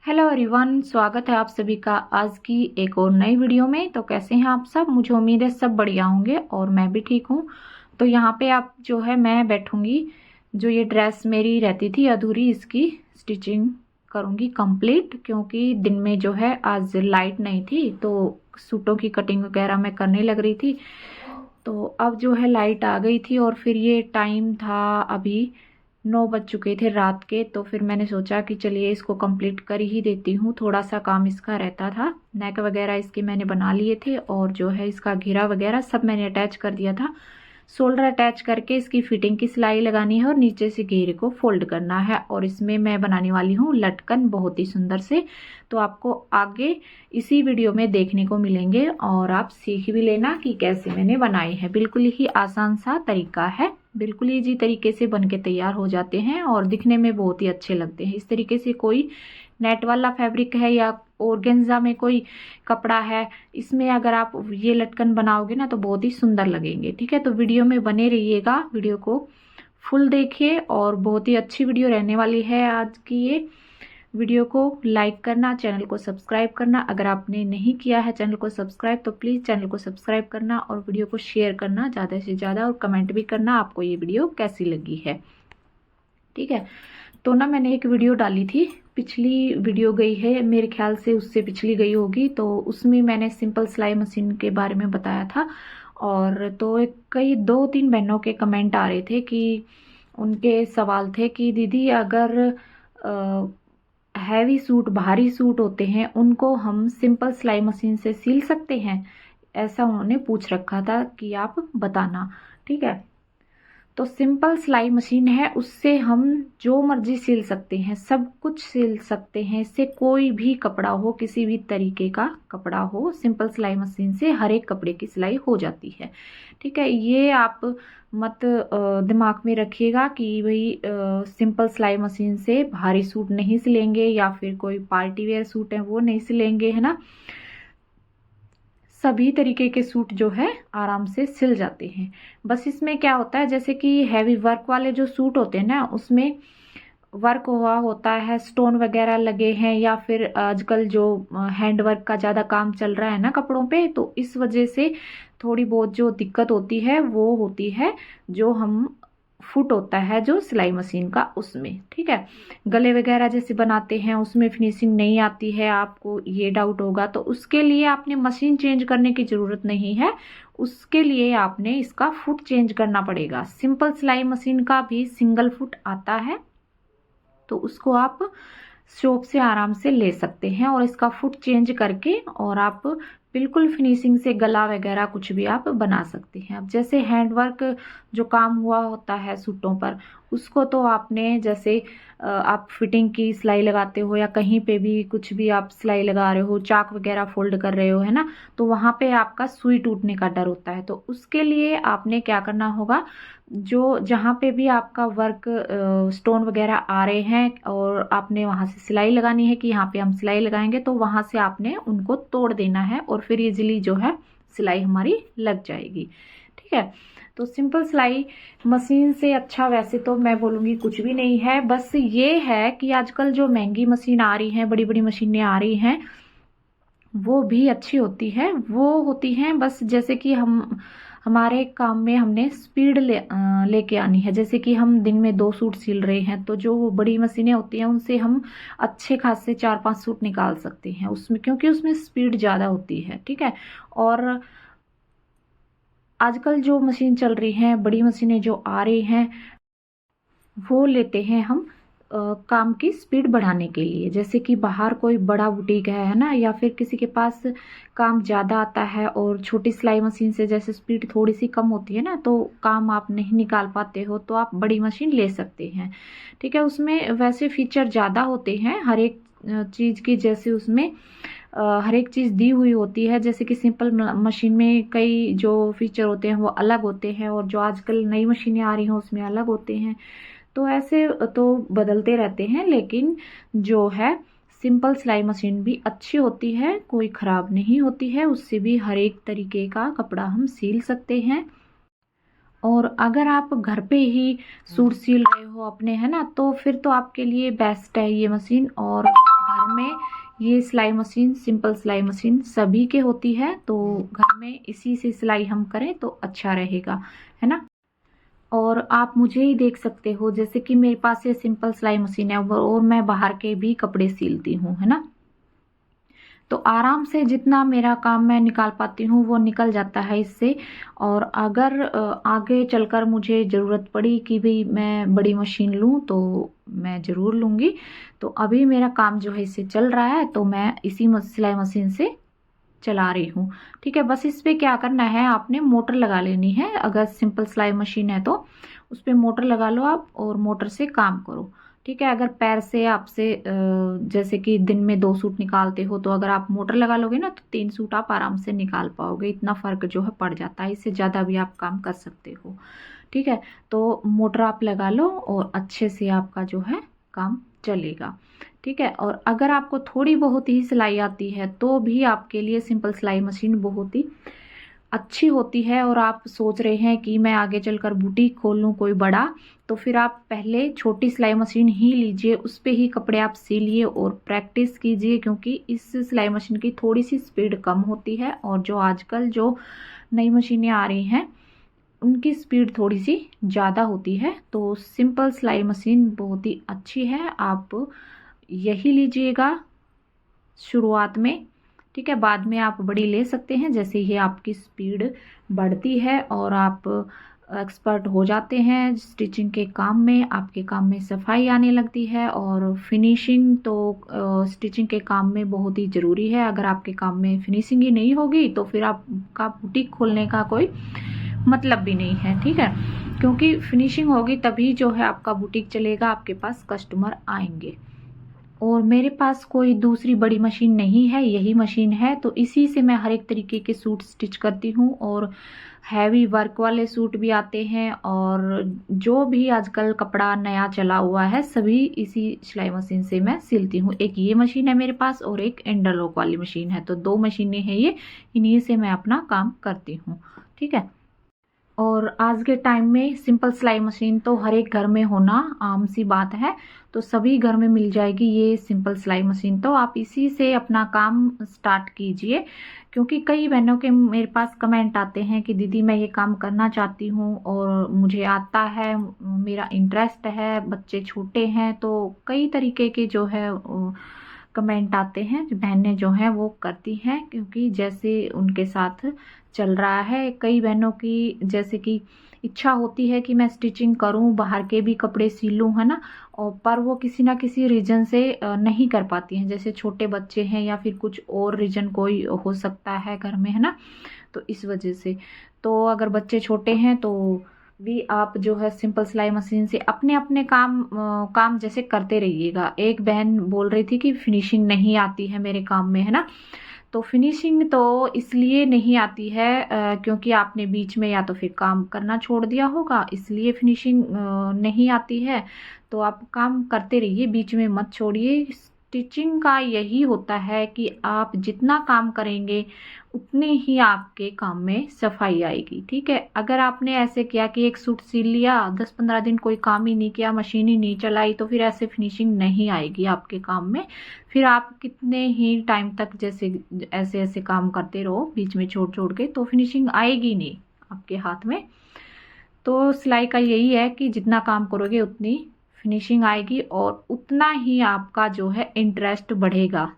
Hello everyone, स्वागत है आप सभी का आज की एक और नई वीडियो में। तो कैसे हैं आप सब? मुझे उम्मीद है सब बढ़िया होंगे और मैं भी ठीक हूँ। तो यहाँ पे आप जो है मैं बैठूंगी, जो ये ड्रेस मेरी रहती थी अधूरी, इसकी स्टिचिंग करूँगी कंप्लीट, क्योंकि दिन में जो है आज लाइट नहीं थी तो सूटों की कटिंग वगैरह मैं करने लग रही थी। तो अब जो है लाइट आ गई थी और फिर ये टाइम था अभी 9 बज चुके थे रात के। तो फिर मैंने सोचा कि चलिए इसको कंप्लीट कर ही देती हूँ, थोड़ा सा काम इसका रहता था। नेक वगैरह इसके मैंने बना लिए थे और जो है इसका घेरा वगैरह सब मैंने अटैच कर दिया था। शोल्डर अटैच करके इसकी फिटिंग की सिलाई लगानी है और नीचे से घेरे को फोल्ड करना है और इसमें मैं बनाने वाली हूँ लटकन बहुत ही सुंदर से। तो आपको आगे इसी वीडियो में देखने को मिलेंगे और आप सीख भी लेना कि कैसे मैंने बनाए हैं। बिल्कुल ही आसान सा तरीका है, बिल्कुल इजी तरीके से बनके तैयार हो जाते हैं और दिखने में बहुत ही अच्छे लगते हैं। इस तरीके से कोई नेट वाला फैब्रिक है या ऑर्गेन्जा में कोई कपड़ा है, इसमें अगर आप ये लटकन बनाओगे ना तो बहुत ही सुंदर लगेंगे। ठीक है, तो वीडियो में बने रहिएगा, वीडियो को फुल देखिए और बहुत ही अच्छी वीडियो रहने वाली है आज की ये। वीडियो को लाइक करना, चैनल को सब्सक्राइब करना, अगर आपने नहीं किया है चैनल को सब्सक्राइब तो प्लीज़ चैनल को सब्सक्राइब करना और वीडियो को शेयर करना ज़्यादा से ज़्यादा और कमेंट भी करना आपको ये वीडियो कैसी लगी है। ठीक है, तो ना मैंने एक वीडियो डाली थी, पिछली वीडियो गई है मेरे ख्याल से, उससे पिछली गई होगी, तो उसमें मैंने सिंपल सिलाई मशीन के बारे में बताया था। और तो कई 2-3 बहनों के कमेंट आ रहे थे कि उनके सवाल थे कि दीदी अगर हैवी सूट, भारी सूट होते हैं, उनको हम सिंपल सिलाई मशीन से सिल सकते हैं? ऐसा उन्होंने पूछ रखा था कि आप बताना। ठीक है, तो सिंपल सिलाई मशीन है, उससे हम जो मर्जी सिल सकते हैं, सब कुछ सिल सकते हैं। इससे कोई भी कपड़ा हो, किसी भी तरीके का कपड़ा हो, सिंपल सिलाई मशीन से हर एक कपड़े की सिलाई हो जाती है। ठीक है, ये आप मत दिमाग में रखिएगा कि भाई सिंपल सिलाई मशीन से भारी सूट नहीं सिलेंगे या फिर कोई पार्टी वेयर सूट है वो नहीं सिलेंगे, है ना। सभी तरीके के सूट जो है आराम से सिल जाते हैं। बस इसमें क्या होता है, जैसे कि हैवी वर्क वाले जो सूट होते हैं ना, उसमें वर्क हुआ होता है, स्टोन वगैरह लगे हैं, या फिर आजकल जो हैंड वर्क का ज़्यादा काम चल रहा है ना कपड़ों पे, तो इस वजह से थोड़ी बहुत जो दिक्कत होती है वो होती है जो हम फुट होता है जो सिलाई मशीन का उसमें। ठीक है, गले वगैरह जैसे बनाते हैं उसमें फिनिशिंग नहीं आती है, आपको ये डाउट होगा, तो उसके लिए आपने मशीन चेंज करने की ज़रूरत नहीं है। उसके लिए आपने इसका फुट चेंज करना पड़ेगा। सिंपल सिलाई मशीन का भी सिंगल फुट आता है, तो उसको आप शॉप से आराम से ले सकते हैं और इसका फुट चेंज करके और आप बिल्कुल फिनिशिंग से गला वगैरह कुछ भी आप बना सकते हैं। अब जैसे हैंडवर्क जो काम हुआ होता है सूटों पर, उसको तो आपने जैसे आप फिटिंग की सिलाई लगाते हो या कहीं पे भी कुछ भी आप सिलाई लगा रहे हो, चाक वगैरह फोल्ड कर रहे हो, है ना, तो वहां पे आपका सुई टूटने का डर होता है। तो उसके लिए आपने क्या करना होगा, जो जहाँ पे भी आपका वर्क स्टोन वगैरह आ रहे हैं और आपने वहां से सिलाई लगानी है कि यहाँ पे हम सिलाई लगाएंगे, तो वहां से आपने उनको तोड़ देना है और फिर इजीली जो है सिलाई हमारी लग जाएगी। ठीक है, तो सिंपल सिलाई मशीन से अच्छा वैसे तो मैं बोलूँगी कुछ भी नहीं है। बस ये है कि आजकल जो महंगी मशीन आ रही हैं, बड़ी बड़ी मशीनें आ रही हैं, वो भी अच्छी होती है, वो होती हैं बस जैसे कि हमारे काम में हमने स्पीड लेके आनी है। जैसे कि हम दिन में 2 सूट सिल रहे हैं, तो जो बड़ी मशीनें होती हैं उनसे हम अच्छे खासे 4-5 सूट निकाल सकते हैं उसमें, क्योंकि उसमें स्पीड ज़्यादा होती है। ठीक है, और आजकल जो मशीन चल रही हैं, बड़ी मशीनें जो आ रही हैं, वो लेते हैं हम काम की स्पीड बढ़ाने के लिए। जैसे कि बाहर कोई बड़ा बुटीक है ना, या फिर किसी के पास काम ज़्यादा आता है और छोटी सिलाई मशीन से जैसे स्पीड थोड़ी सी कम होती है ना, तो काम आप नहीं निकाल पाते हो, तो आप बड़ी मशीन ले सकते हैं। ठीक है, उसमें वैसे फीचर ज़्यादा होते हैं हर एक चीज़ की, जैसे उसमें हर एक चीज़ दी हुई होती है। जैसे कि सिंपल मशीन में कई जो फीचर होते हैं वो अलग होते हैं और जो आजकल नई मशीनें आ रही हैं उसमें अलग होते हैं। तो ऐसे तो बदलते रहते हैं, लेकिन जो है सिंपल सिलाई मशीन भी अच्छी होती है, कोई ख़राब नहीं होती है, उससे भी हर एक तरीके का कपड़ा हम सिल सकते हैं। और अगर आप घर पे ही सूट सिल रहे हो अपने, है ना, तो फिर तो आपके लिए बेस्ट है ये मशीन। और घर घर में ये सिलाई मशीन, सिंपल सिलाई मशीन सभी के होती है, तो घर में इसी से सिलाई हम करें तो अच्छा रहेगा, है ना। और आप मुझे ही देख सकते हो, जैसे कि मेरे पास ये सिंपल सिलाई मशीन है और मैं बाहर के भी कपड़े सिलती हूँ, है ना। तो आराम से जितना मेरा काम मैं निकाल पाती हूँ वो निकल जाता है इससे। और अगर आगे चलकर मुझे ज़रूरत पड़ी कि भाई मैं बड़ी मशीन लूँ तो मैं ज़रूर लूँगी। तो अभी मेरा काम जो है इससे चल रहा है, तो मैं इसी सिलाई मशीन से चला रही हूँ, ठीक है। बस इस पे क्या करना है, आपने मोटर लगा लेनी है। अगर सिंपल सिलाई मशीन है तो उस पर मोटर लगा लो आप और मोटर से काम करो, ठीक है। अगर पैर से आपसे जैसे कि दिन में 2 सूट निकालते हो, तो अगर आप मोटर लगा लोगे ना तो 3 सूट आप आराम से निकाल पाओगे। इतना फ़र्क जो है पड़ जाता है, इससे ज़्यादा भी आप काम कर सकते हो, ठीक है। तो मोटर आप लगा लो और अच्छे से आपका जो है काम चलेगा, ठीक है। और अगर आपको थोड़ी बहुत ही सिलाई आती है तो भी आपके लिए सिंपल सिलाई मशीन बहुत ही अच्छी होती है। और आप सोच रहे हैं कि मैं आगे चलकर बुटीक खोल लूँ कोई बड़ा, तो फिर आप पहले छोटी सिलाई मशीन ही लीजिए, उस पे ही कपड़े आप सिलिए और प्रैक्टिस कीजिए, क्योंकि इस सिलाई मशीन की थोड़ी सी स्पीड कम होती है और जो आजकल जो नई मशीनें आ रही हैं उनकी स्पीड थोड़ी सी ज़्यादा होती है। तो सिंपल सिलाई मशीन बहुत ही अच्छी है, आप यही लीजिएगा शुरुआत में, ठीक है। बाद में आप बड़ी ले सकते हैं जैसे ही आपकी स्पीड बढ़ती है और आप एक्सपर्ट हो जाते हैं स्टिचिंग के काम में, आपके काम में सफाई आने लगती है। और फिनिशिंग तो स्टिचिंग के काम में बहुत ही ज़रूरी है। अगर आपके काम में फिनिशिंग ही नहीं होगी तो फिर आपका बुटीक खोलने का कोई मतलब भी नहीं है, ठीक है। क्योंकि फिनिशिंग होगी तभी जो है आपका बुटीक चलेगा, आपके पास कस्टमर आएंगे। और मेरे पास कोई दूसरी बड़ी मशीन नहीं है, यही मशीन है, तो इसी से मैं हर एक तरीके के सूट स्टिच करती हूँ। और हैवी वर्क वाले सूट भी आते हैं और जो भी आजकल कपड़ा नया चला हुआ है सभी इसी सिलाई मशीन से मैं सिलती हूँ। एक ये मशीन है मेरे पास और एक इंटरलॉक वाली मशीन है, तो 2 मशीनें हैं ये, इन्हीं से मैं अपना काम करती हूँ, ठीक है। और आज के टाइम में सिंपल सिलाई मशीन तो हर एक घर में होना आम सी बात है, तो सभी घर में मिल जाएगी ये सिंपल सिलाई मशीन। तो आप इसी से अपना काम स्टार्ट कीजिए, क्योंकि कई बहनों के मेरे पास कमेंट आते हैं कि दीदी मैं ये काम करना चाहती हूँ और मुझे आता है, मेरा इंटरेस्ट है, बच्चे छोटे हैं, तो कई तरीके के जो है कमेंट आते हैं। बहनें जो हैं वो करती हैं क्योंकि जैसे उनके साथ चल रहा है। कई बहनों की जैसे कि इच्छा होती है कि मैं स्टिचिंग करूं, बाहर के भी कपड़े सिलूं, है ना, और पर वो किसी ना किसी रीज़न से नहीं कर पाती हैं, जैसे छोटे बच्चे हैं या फिर कुछ और रीज़न कोई हो सकता है घर में, है ना। तो इस वजह से, तो अगर बच्चे छोटे हैं तो भी आप जो है सिंपल सिलाई मशीन से अपने अपने काम जैसे करते रहिएगा। एक बहन बोल रही थी कि फिनिशिंग नहीं आती है मेरे काम में, है ना। तो फिनिशिंग तो इसलिए नहीं आती है क्योंकि आपने बीच में या तो फिर काम करना छोड़ दिया होगा, इसलिए फिनिशिंग नहीं आती है। तो आप काम करते रहिए, बीच में मत छोड़िए। स्टिचिंग का यही होता है कि आप जितना काम करेंगे उतने ही आपके काम में सफाई आएगी, ठीक है। अगर आपने ऐसे किया कि एक सूट सिल लिया, 10-15 दिन कोई काम ही नहीं किया, मशीन ही नहीं चलाई, तो फिर ऐसे फिनिशिंग नहीं आएगी आपके काम में। फिर आप कितने ही टाइम तक जैसे ऐसे ऐसे काम करते रहो बीच में छोड़ छोड़ के, तो फिनिशिंग आएगी नहीं आपके हाथ में। तो सिलाई का यही है कि जितना काम करोगे उतनी फिनिशिंग आएगी और उतना ही आपका जो है इंटरेस्ट बढ़ेगा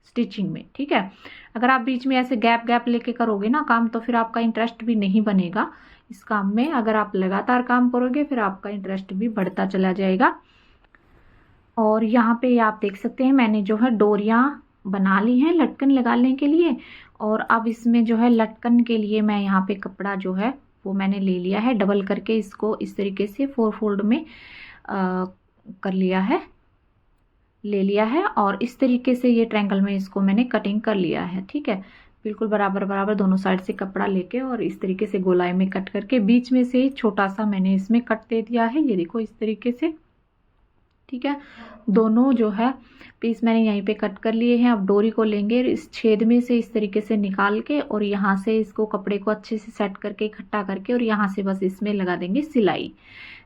स्टिचिंग में, ठीक है। अगर आप बीच में ऐसे गैप गैप लेके करोगे ना काम, तो फिर आपका इंटरेस्ट भी नहीं बनेगा इस काम में। अगर आप लगातार काम करोगे फिर आपका इंटरेस्ट भी बढ़ता चला जाएगा। और यहाँ पे आप देख सकते हैं मैंने जो है डोरियाँ बना ली हैं लटकन लगाने के लिए। और अब इसमें जो है लटकन के लिए मैं यहाँ पे कपड़ा जो है वो मैंने ले लिया है, डबल करके इसको इस तरीके से 4 फोल्ड में कर लिया है, ले लिया है। और इस तरीके से ये ट्रायंगल में इसको मैंने कटिंग कर लिया है, ठीक है। बिल्कुल बराबर बराबर दोनों साइड से कपड़ा लेके और इस तरीके से गोलाई में कट करके बीच में से छोटा सा मैंने इसमें कट दे दिया है, ये देखो इस तरीके से, ठीक है। दोनों जो है पीस मैंने यहीं पे कट कर लिए हैं। अब डोरी को लेंगे इस छेद में से इस तरीके से निकाल के और यहाँ से इसको कपड़े को अच्छे से सेट करके इकट्ठा करके और यहाँ से बस इसमें लगा देंगे सिलाई,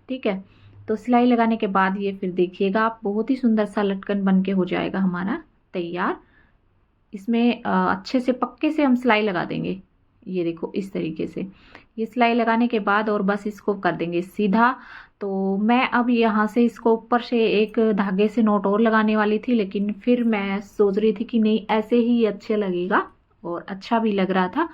ठीक है। तो सिलाई लगाने के बाद ये फिर देखिएगा आप बहुत ही सुंदर सा लटकन बन के हो जाएगा हमारा तैयार। इसमें अच्छे से पक्के से हम सिलाई लगा देंगे। ये देखो इस तरीके से ये सिलाई लगाने के बाद और बस इसको कर देंगे सीधा। तो मैं अब यहाँ से इसको ऊपर से एक धागे से नोट और लगाने वाली थी, लेकिन फिर मैं सोच रही थी कि नहीं ऐसे ही अच्छे लगेगा और अच्छा भी लग रहा था।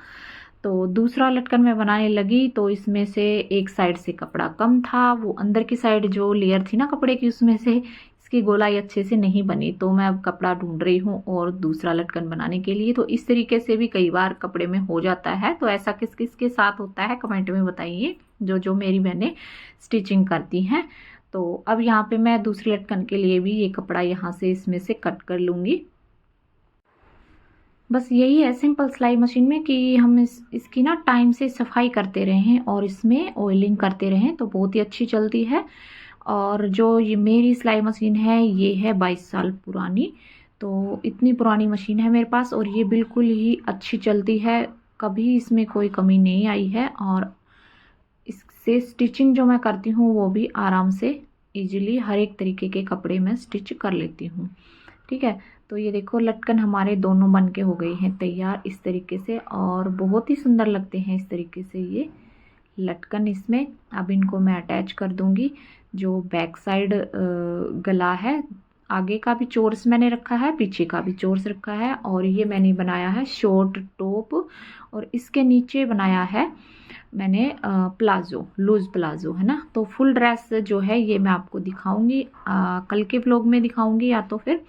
तो दूसरा लटकन मैं बनाने लगी तो इसमें से एक साइड से कपड़ा कम था, वो अंदर की साइड जो लेयर थी ना कपड़े की उसमें से इसकी गोलाई अच्छे से नहीं बनी। तो मैं अब कपड़ा ढूंढ रही हूँ और दूसरा लटकन बनाने के लिए। तो इस तरीके से भी कई बार कपड़े में हो जाता है। तो ऐसा किस किस के साथ होता है कमेंट में बताइए, जो जो मेरी बहनें स्टिचिंग करती हैं। तो अब यहाँ पे मैं दूसरी लटकन के लिए भी ये कपड़ा यहाँ से इसमें से कट कर लूँगी। बस यही है सिंपल सिलाई मशीन में कि हम इसकी ना टाइम से सफाई करते रहें और इसमें ऑयलिंग करते रहें तो बहुत ही अच्छी चलती है। और जो ये मेरी सिलाई मशीन है ये है 22 साल पुरानी। तो इतनी पुरानी मशीन है मेरे पास और ये बिल्कुल ही अच्छी चलती है, कभी इसमें कोई कमी नहीं आई है। और इससे स्टिचिंग जो मैं करती हूँ वो भी आराम से इजीली हर एक तरीके के कपड़े में स्टिच कर लेती हूँ। ठीक है, तो ये देखो लटकन हमारे दोनों बन के हो गई हैं तैयार इस तरीके से और बहुत ही सुंदर लगते हैं इस तरीके से ये लटकन इसमें। अब इनको मैं अटैच कर दूंगी। जो बैक साइड गला है, आगे का भी चोरस मैंने रखा है, पीछे का भी चोरस रखा है और ये मैंने बनाया है शॉर्ट टॉप और इसके नीचे बनाया है मैंने प्लाजो, लूज प्लाजो है ना। तो फुल ड्रेस जो है ये मैं आपको दिखाऊंगी कल के व्लॉग में दिखाऊंगी या तो फिर,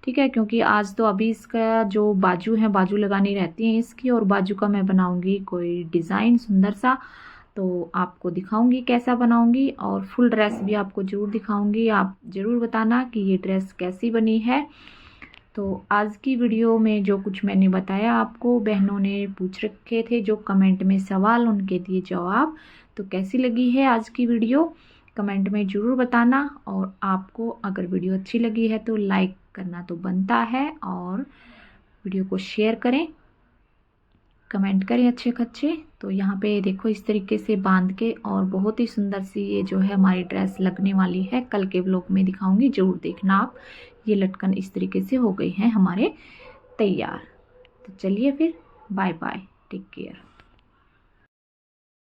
ठीक है, क्योंकि आज तो अभी इसका जो बाजू है बाजू लगानी रहती है इसकी और बाजू का मैं बनाऊंगी कोई डिज़ाइन सुंदर सा, तो आपको दिखाऊंगी कैसा बनाऊंगी और फुल ड्रेस भी आपको ज़रूर दिखाऊंगी। आप ज़रूर बताना कि ये ड्रेस कैसी बनी है। तो आज की वीडियो में जो कुछ मैंने बताया आपको, बहनों ने पूछ रखे थे जो कमेंट में सवाल, उनके दिए जवाब। तो कैसी लगी है आज की वीडियो कमेंट में ज़रूर बताना। और आपको अगर वीडियो अच्छी लगी है तो लाइक करना तो बनता है और वीडियो को शेयर करें, कमेंट करें अच्छे। तो यहाँ पे देखो इस तरीके से बांध के और बहुत ही सुंदर सी ये जो है हमारी ड्रेस लगने वाली है। कल के व्लॉग में दिखाऊंगी, जरूर देखना आप। ये लटकन इस तरीके से हो गई हैं हमारे तैयार। तो चलिए फिर बाय बाय, टेक केयर।